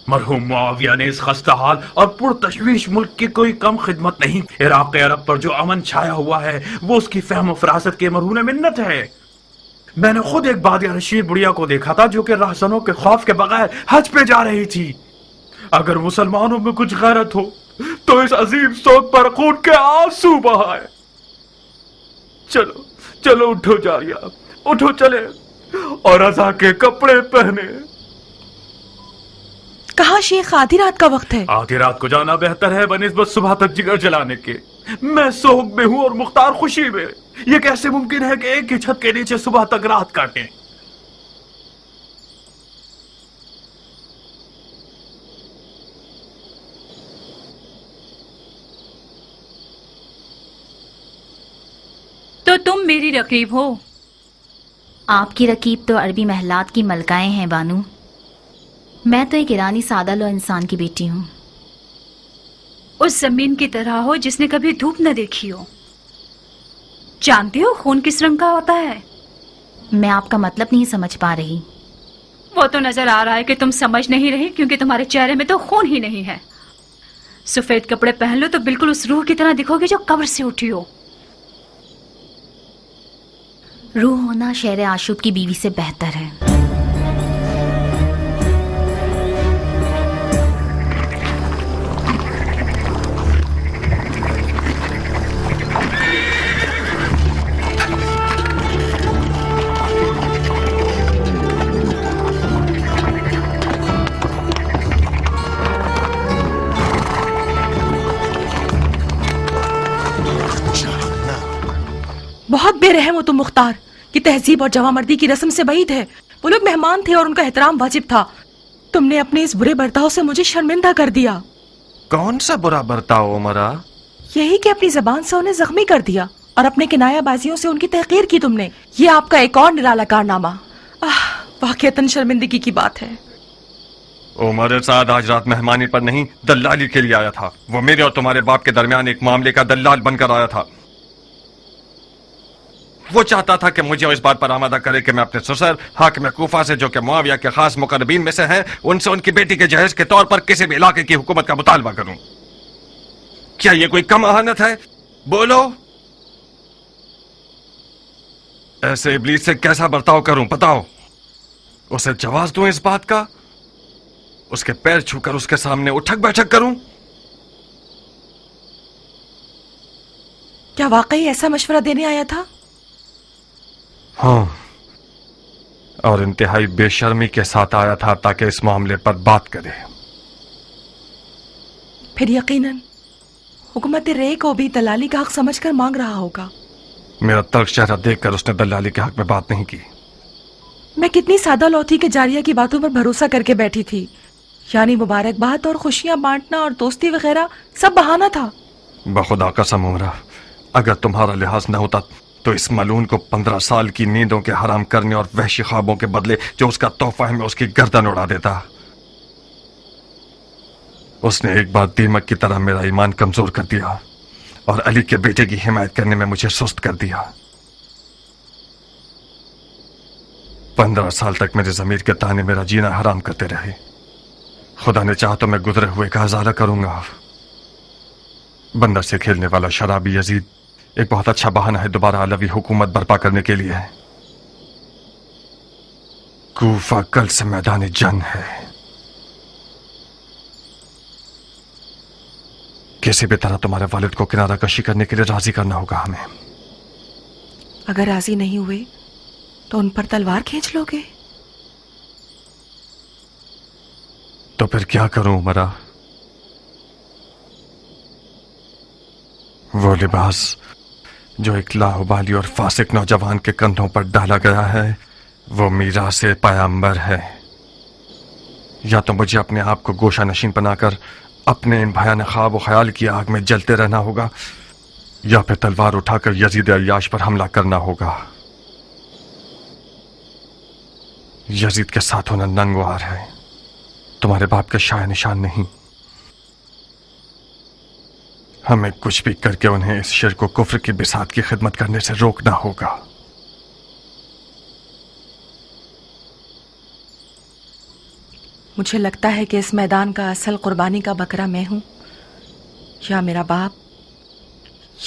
Speaker 6: मरहूम मुआविया ने इस खस्ता हाल और पुरतशवीश मुल्क की कोई कम खिदमत नहीं। इराक अरब पर जो अमन छाया हुआ है वो उसकी फहम फरासत के मरहून मिन्नत है। मैंने खुद एक बादिया रशीद बुढ़िया को देखा था जो कि रहसनों के खौफ के बगैर हज पे जा रही थी। अगर मुसलमानों में कुछ गैरत हो तो इस अजीम सोच पर खून के आंसू बहाए। चलो चलो उठो जारिया, उठो चले और रजा के कपड़े पहने।
Speaker 2: कहा शेख, आधी रात का वक्त है।
Speaker 6: आधी रात को जाना बेहतर है बनिस्बत सुबह तक जिगर जलाने के। मैं सोग में हूं और मुख्तार खुशी में। ये कैसे मुमकिन है कि एक ही छत के नीचे सुबह तक रात काटें?
Speaker 5: तो तुम मेरी रकीब हो?
Speaker 9: आपकी रकीब तो अरबी महलात की मलकाएं हैं बानू। मैं तो एक ईरानी सादा लो इंसान की बेटी हूँ।
Speaker 5: उस जमीन की तरह हो जिसने कभी धूप न देखी हो। जानती हो खून किस रंग का होता है?
Speaker 9: मैं आपका मतलब नहीं समझ पा रही।
Speaker 5: वो तो नजर आ रहा है कि तुम समझ नहीं रही, क्योंकि तुम्हारे चेहरे में तो खून ही नहीं है। सफेद कपड़े पहन लो तो बिल्कुल उस रूह की तरह दिखोगे जो कब्र से उठी हो।
Speaker 9: रूह होना शेर आशूब की बीवी से बेहतर है।
Speaker 2: बहुत बेरहम हो तुम मुख्तार। कि तहजीब और जवामर्दी की रस्म से बाइद है। वो लोग मेहमान थे और उनका एहतराम वाजिब था। तुमने अपने इस बुरे बर्ताव से मुझे शर्मिंदा कर दिया।
Speaker 10: कौन सा बुरा बर्ताव उमरा?
Speaker 2: यही कि अपनी जबान से उन्हें जख्मी कर दिया और अपने किनायाबाजियों से उनकी तहकीर की तुमने। ये आपका एक और निराला कारनामा। वाकईतन शर्मिंदगी की बात है।
Speaker 8: उमर साद आज रात मेहमानी पर नहीं, दल्लाली के लिए आया था। वो मेरे और तुम्हारे बाप के दरमियान एक मामले का दल्लाल बनकर आया था। वो चाहता था कि मुझे इस बात पर आमादा करे कि मैं अपने ससुर हाकिम कूफा से, जो कि मुआविया के खास मुकर्रबीन में से हैं, उनसे उनकी बेटी के जहेज के तौर पर किसी भी इलाके की हुकूमत का मुतालबा करूं। क्या ये कोई कम अहानत है? बोलो। ऐसे इब्लीस से कैसा बर्ताव करूं बताओ? उसे जवाब दूं इस बात का? उसके पैर छूकर उसके सामने उठक बैठक करूं?
Speaker 2: क्या वाकई ऐसा मशवरा देने आया था?
Speaker 8: हाँ, और इंतहाई बेशर्मी के साथ आया था ताकि इस मामले पर बात करे।
Speaker 2: फिर यकीनन हुकूमत रे को भी दलाली का हक समझकर मांग रहा होगा।
Speaker 8: मेरा तल्ख चेहरा देखकर उसने दलाली के हक में बात नहीं की।
Speaker 2: मैं कितनी सादा लौथी के जारिया की बातों पर भरोसा करके बैठी थी। यानी मुबारकबाद और खुशियां बांटना और दोस्ती वगैरह सब बहाना था।
Speaker 8: बखुदा कसम उमरा, अगर तुम्हारा लिहाज न होता तो इस मलून को 15 साल की नींदों के हराम करने और वहशी ख्वाबों के बदले जो उसका तोहफा है, मैं उसकी गर्दन उड़ा देता। उसने एक बार दीमक की तरह मेरा ईमान कमजोर कर दिया और अली के बेटे की हिमायत करने में मुझे सुस्त कर दिया। 15 साल तक मेरे ज़मीर के ताने मेरा जीना हराम करते रहे। खुदा ने चाहा तो मैं गुजरे हुए का हज़ारा करूंगा। बंदर से खेलने वाला शराबी यजीद एक बहुत अच्छा बहाना है दोबारा अलवी हुकूमत बर्पा करने के लिए। कूफा कल से मैदान जंग है। किसी भी तरह तुम्हारे वालिद को किनारा कशी करने के लिए राजी करना होगा हमें।
Speaker 2: अगर राजी नहीं हुए तो उन पर तलवार खींच लोगे?
Speaker 8: तो फिर क्या करूं उमरा? वो लिबास जो एक लाहुबाली और फासिक नौजवान के कंधों पर डाला गया है, वो मीरासे पैगंबर है। या तो मुझे अपने आप को गोशा नशीन बनाकर अपने इन भयानक ख्वाब और ख्याल की आग में जलते रहना होगा, या फिर तलवार उठाकर यजीद अय्याश पर हमला करना होगा। यजीद के साथ होना नंगवार है, तुम्हारे बाप के शाय निशान नहीं। हमें कुछ भी करके उन्हें इस शिर्क को कुफ्र की बिसात की खिदमत करने से रोकना होगा।
Speaker 2: मुझे लगता है कि इस मैदान का असल कुर्बानी का बकरा मैं हूं, या मेरा बाप,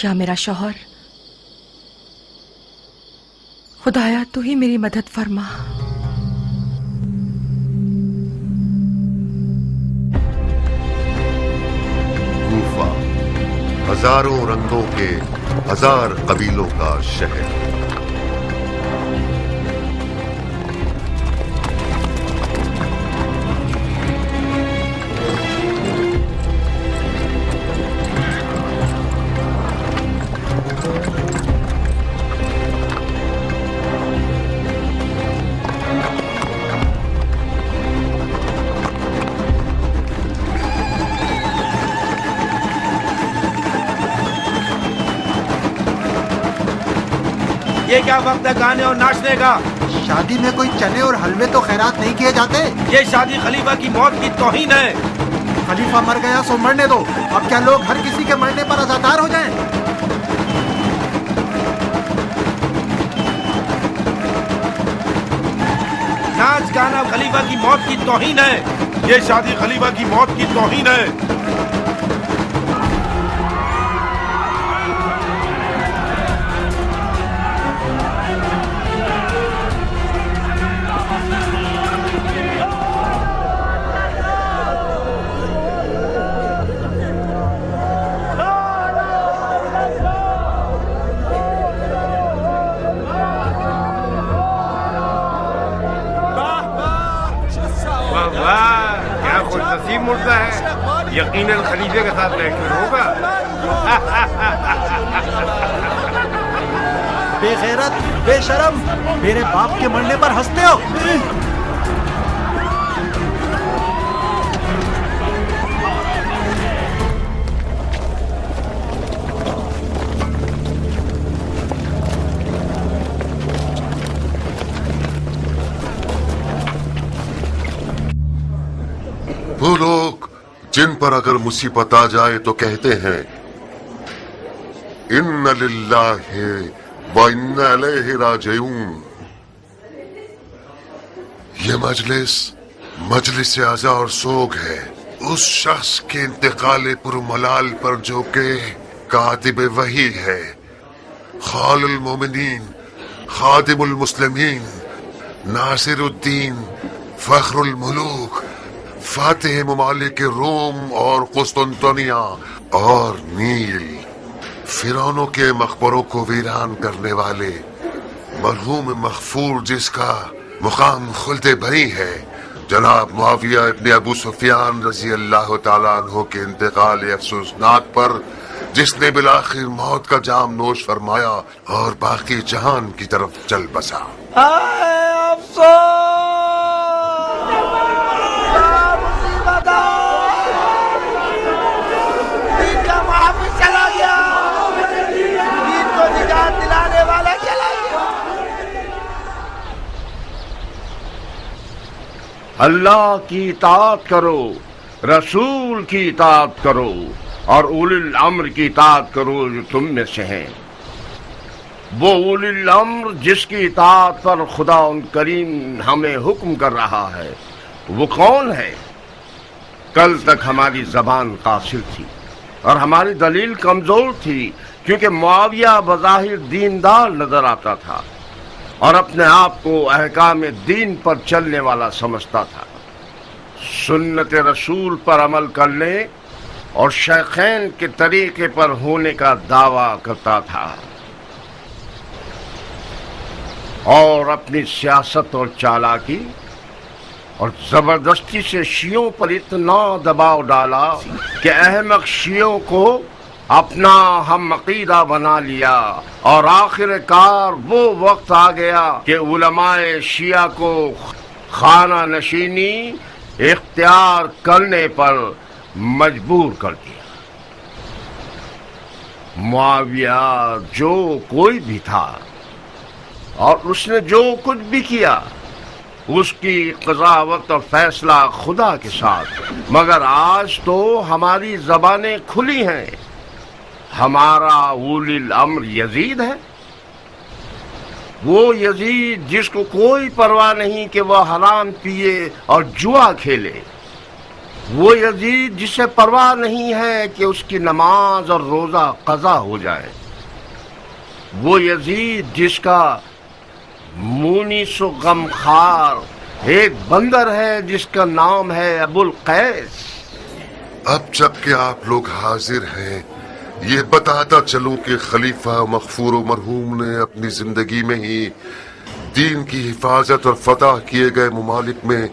Speaker 2: या मेरा शौहर। खुदाया तू ही मेरी मदद फरमा।
Speaker 1: कूफा हजारों रंगों के हजार कबीलों का शहर।
Speaker 11: یہ کیا وقت ہے گانے اور ناچنے کا؟
Speaker 12: شادی میں کوئی چنے اور حلوے تو خیرات نہیں کیے جاتے؟
Speaker 11: یہ شادی خلیفہ کی موت کی توہین ہے۔
Speaker 12: خلیفہ مر گیا سو مرنے دو، اب کیا لوگ ہر کسی کے مرنے پر عزادار ہو جائیں؟
Speaker 11: ناچ گانا خلیفہ کی موت کی توہین ہے۔ یہ شادی خلیفہ کی موت کی توہین ہے۔ کیا خوش نصیب مردہ ہے، یقیناً خلیفے کے ساتھ محفل ہوگا۔
Speaker 12: بے غیرت، بے شرم، میرے باپ کے مرنے پر ہنستے ہو؟
Speaker 1: وہ لوگ جن پر اگر مصیبت آ جائے تو کہتے ہیں ان للہ و انا الیہ راجعون۔ یہ مجلس عزا اور سوگ ہے اس شخص کے انتقال پرملال پر جو کہ کاتب وحی ہے، خال المومنین، خادم المسلمین، ناصر الدین، فخر الملوک، فاتح ممالک روم اور قسطنطنیہ اور نیل، فرعونوں کے مقبروں کو ویران کرنے والے مرحوم مغفور جس کا مقام خلد بری ہے، جناب معاویہ ابن ابو سفیان رضی اللہ تعالیٰ عنہ کے انتقال افسوسناک پر جس نے بالآخر موت کا جام نوش فرمایا اور باقی جہان کی طرف چل بسا۔
Speaker 11: اللہ کی اطاعت کرو، رسول کی اطاعت کرو اور اولی الامر کی اطاعت کرو جو تم میں سے ہیں۔ وہ اولی الامر جس کی اطاعت پر خدا ان کریم ہمیں حکم کر رہا ہے وہ کون ہے؟ کل تک ہماری زبان قاصر تھی اور ہماری دلیل کمزور تھی کیونکہ معاویہ بظاہر دیندار نظر آتا تھا اور اپنے آپ کو احکام دین پر چلنے والا سمجھتا تھا، سنت رسول پر عمل کرنے اور شیخین کے طریقے پر ہونے کا دعویٰ کرتا تھا، اور اپنی سیاست اور چالاکی اور زبردستی سے شیعوں پر اتنا دباؤ ڈالا کہ احمق شیعوں کو اپنا ہم عقیدہ بنا لیا، اور آخر کار وہ وقت آ گیا کہ علماء شیعہ کو خانہ نشینی اختیار کرنے پر مجبور کر دیا۔ معاویہ جو کوئی بھی تھا اور اس نے جو کچھ بھی کیا اس کی قضاوت اور فیصلہ خدا کے ساتھ، مگر آج تو ہماری زبانیں کھلی ہیں۔ ہمارا اولی الامر یزید ہے، وہ یزید جس کو کوئی پرواہ نہیں کہ وہ حرام پیے اور جوا کھیلے، وہ یزید جسے پرواہ نہیں ہے کہ اس کی نماز اور روزہ قضا ہو جائے، وہ یزید جس کا مونس و غمخوار ایک بندر ہے جس کا نام ہے ابو القیس۔
Speaker 1: اب جب کہ آپ لوگ حاضر ہیں، یہ بتاتا چلوں کہ خلیفہ مغفور و مرحوم نے اپنی زندگی میں ہی دین کی حفاظت اور فتح کیے گئے ممالک میں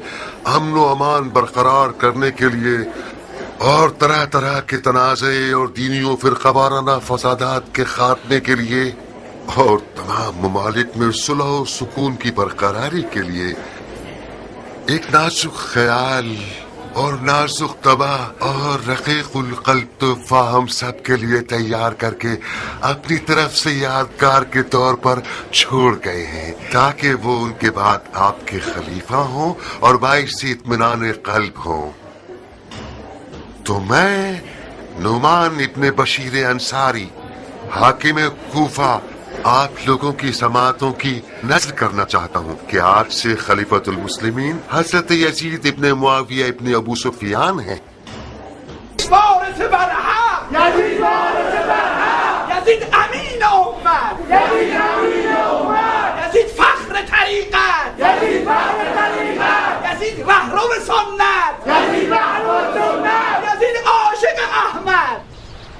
Speaker 1: امن و امان برقرار کرنے کے لیے اور طرح طرح کے تنازع اور دینی و فرقہ وارانہ فسادات کے خاتمے کے لیے اور تمام ممالک میں صلح و سکون کی برقراری کے لیے ایک نازک خیال اور نازک طبع اور رقیق القلب تحفہ ہم سب کے لیے تیار کر کے اپنی طرف سے یادگار کے طور پر چھوڑ گئے ہیں، تاکہ وہ ان کے بعد آپ کے خلیفہ ہوں اور باعث اطمینان قلب ہوں۔ تو میں نعمان ابن بشیر انصاری حاکم کوفہ آپ لوگوں کی سماعتوں کی نظر کرنا چاہتا ہوں کہ آج سے خلیفۃ المسلمین حضرت یزید ابن معاویہ ابن ابو سفیان ہیں۔
Speaker 13: وارث برحق، یزید وارث برحق، یزید امین امت، یزید امین امت، یزید فخر طریقت، یزید فخر طریقت، یزید رهرو سنت، یزید رهرو سنت، یزید عاشق احمد۔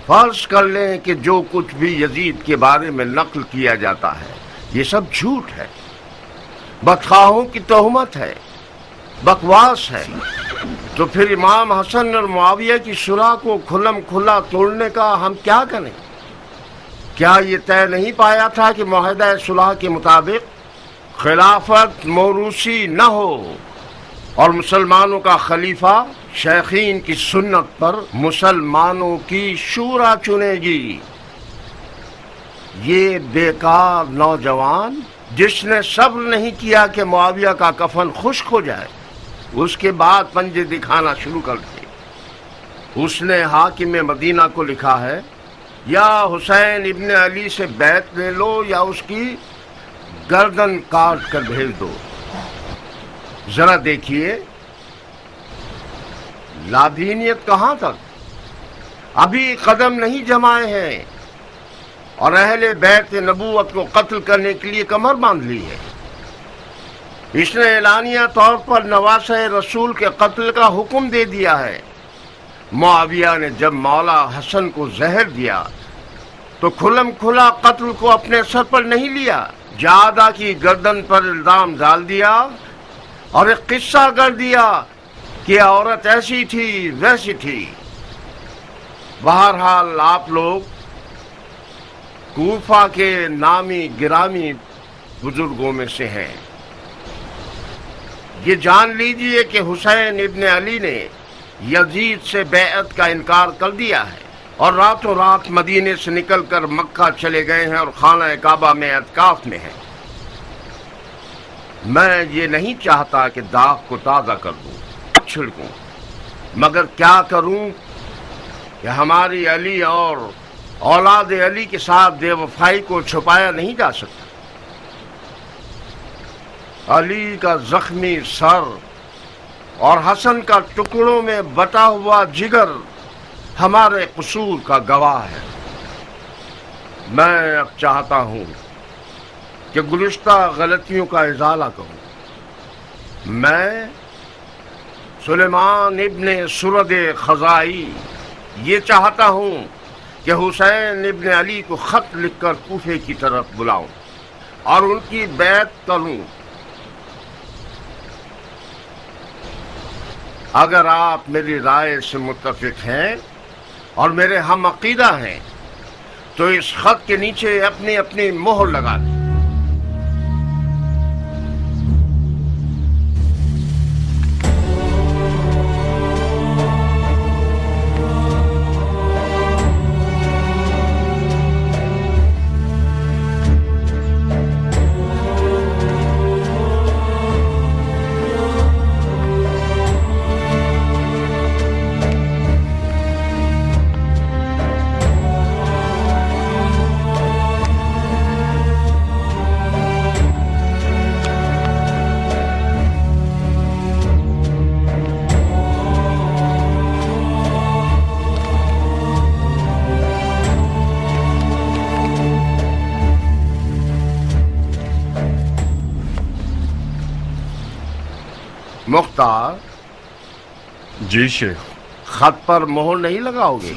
Speaker 11: فرض کر لیں کہ جو کچھ بھی یزید کے بارے میں نقل کیا جاتا ہے یہ سب جھوٹ ہے، بدخواہوں کی تہمت ہے، بکواس ہے، تو پھر امام حسن اور معاویہ کی شورا کو کھلم کھلا توڑنے کا ہم کیا کریں؟ کیا یہ طے نہیں پایا تھا کہ معاہدہ صلح کے مطابق خلافت موروثی نہ ہو اور مسلمانوں کا خلیفہ شیخین کی سنت پر مسلمانوں کی شورا چنے گی؟ یہ بیکار نوجوان جس نے صبر نہیں کیا کہ معاویہ کا کفن خشک ہو جائے، اس کے بعد پنجے دکھانا شروع کر دیے۔ اس نے حاکم مدینہ کو لکھا ہے یا حسین ابن علی سے بیعت لے لو یا اس کی گردن کاٹ کر بھیج دو۔ ذرا دیکھیے لادینیت کہاں تک، ابھی قدم نہیں جمائے ہیں اور اہل بیت نبوت کو قتل کرنے کے لیے کمر باندھ لی ہے۔ اس نے اعلانیہ طور پر نواسہ رسول کے قتل کا حکم دے دیا ہے۔ معاویہ نے جب مولا حسن کو زہر دیا تو کھلم کھلا قتل کو اپنے سر پر نہیں لیا، جادہ کی گردن پر الزام ڈال دیا اور ایک قصہ کر دیا کہ عورت ایسی تھی ویسی تھی۔ بہرحال آپ لوگ کوفہ کے نامی گرامی بزرگوں میں سے ہیں، یہ جان لیجئے کہ حسین ابن علی نے یزید سے بیعت کا انکار کر دیا ہے اور راتوں رات مدینے سے نکل کر مکہ چلے گئے ہیں اور خانہ کعبہ میں اعتکاف میں ہیں۔ میں یہ نہیں چاہتا کہ داغ کو تازہ کر دوں، چھڑکوں، مگر کیا کروں کہ ہماری علی اور اولاد علی کے ساتھ بے وفائی کو چھپایا نہیں جا سکتا۔ علی کا زخمی سر اور حسن کا ٹکڑوں میں بٹا ہوا جگر ہمارے قصور کا گواہ ہے۔ میں اب چاہتا ہوں کہ گزشتہ غلطیوں کا ازالہ کروں۔ میں سلیمان ابن سرد خزائی یہ چاہتا ہوں کہ حسین ابن علی کو خط لکھ کر کوفے کی طرف بلاؤں اور ان کی بیعت کروں۔ اگر آپ میری رائے سے متفق ہیں اور میرے ہم عقیدہ ہیں تو اس خط کے نیچے اپنی اپنی مہر لگا دیں۔ مختار
Speaker 8: جی شیخ،
Speaker 11: خط پر مہر نہیں لگاؤ گے؟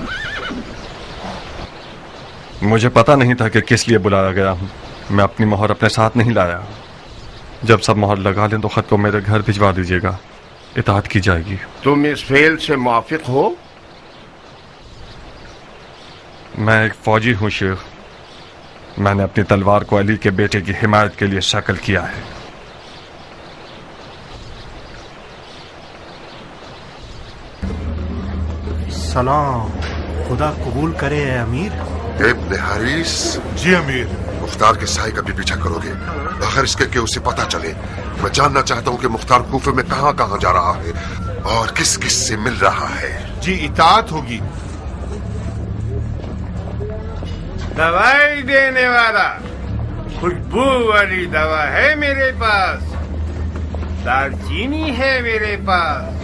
Speaker 8: مجھے پتا نہیں تھا کہ کس لیے بلایا گیا ہوں، میں اپنی مہر اپنے ساتھ نہیں لایا۔ جب سب مہر لگا لیں تو خط کو میرے گھر بھجوا دیجیے گا، اطاعت کی جائے گی۔
Speaker 11: تم اس فعل سے موافق ہو؟
Speaker 8: میں ایک فوجی ہوں شیخ، میں نے اپنی تلوار کو علی کے بیٹے کی حمایت کے لیے شکل کیا ہے۔
Speaker 12: सलाम। खुदा कबूल करे है अमीर।
Speaker 1: इब्न हरीस।
Speaker 4: जी अमीर।
Speaker 1: मुख्तार के साए का भी पीछा करोगे बगैर इसके कि उसे पता चले। मैं जानना चाहता हूँ कि मुख्तार कूफे में कहाँ कहाँ जा रहा है और किस किस से मिल रहा है।
Speaker 4: जी इताअत होगी।
Speaker 14: दवाई देने वाला खुशबू वाली दवा है मेरे पास, दालचीनी है मेरे पास,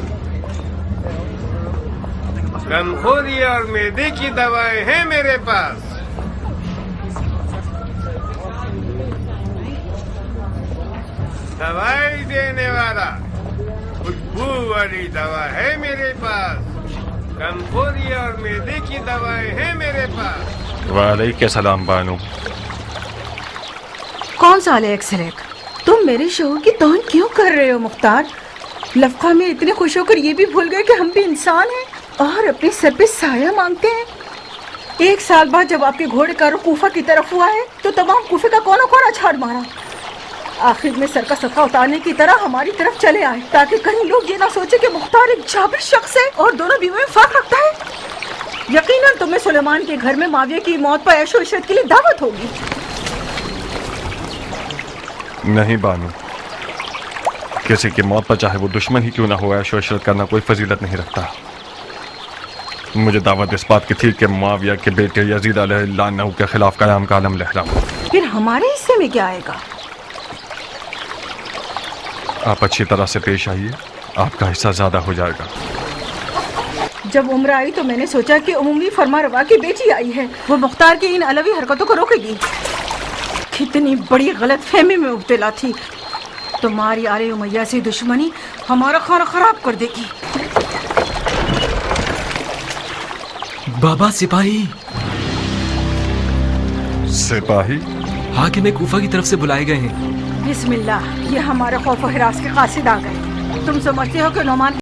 Speaker 14: गमखोरी और मैदे की दवाएं हैं मेरे पास। दवाई देने वाला खुशबू वाली दवा है मेरे पास, गमखोरी और मैदे की दवाएं हैं मेरे पास।
Speaker 8: वालेकुम सलाम बानू।
Speaker 2: कौन सा अलेक सलेक? तुम मेरे शौहर की तौहीन क्यों कर रहे हो मुख्तार? लफ्का में इतने खुश होकर ये भी भूल गए कि हम भी इंसान हैं और अपने सर पे साया मांगते हैं। 1 साल बाद जब आपके घोड़े का रुख कूफा की तरफ हुआ है तो तमाम कूफे का कोना कोना छाड़ मारा। आखिर में सर का सदका उतारने की तरह हमारी तरफ चले आए ताकि कहीं लोग ये ना सोचे कि मुख्तार एक जाबिर शख्स है और दोनों बीवियों में फर्क रखता है। यकीनन तुम्हें सुलेमान के घर में माविया की मौत पर ऐशो इशरत के लिए दावत होगी।
Speaker 8: नहीं बानू, किसी की मौत पर चाहे वो दुश्मन ही क्यों ना हो, ऐशो इशरत करना कोई फजीलत नहीं रखता। मुझे दावत इस बात की थी कि मुआविया के बेटे यजीद अलैहिस्सलाम के खिलाफ कयाम का आलम लहराऊं।
Speaker 2: फिर हमारे हिस्से में क्या आएगा?
Speaker 8: आप अच्छी तरह से पेश आइए, आपका हिस्सा ज्यादा हो जाएगा।
Speaker 2: जब उम्र आई तो मैंने सोचा कि उम्मी फरमा रवा की बेटी आई है, वो मुख्तार की इन अलवी हरकतों को रोकेगी। कितनी बड़ी गलत फहमी में मुब्तला थी। तुम्हारी आले उमैया से दुश्मनी हमारा खाना खराब कर देगी।
Speaker 15: बाबा सिपाही।
Speaker 8: सिपाही?
Speaker 15: हाकिम कूफा की तरफ से बुलाए गए हैं।
Speaker 2: बिस्मिल्लाह, ये हमारे खौफ और हिरास के कासिद आ गए। तुम समझते हो कि नौमान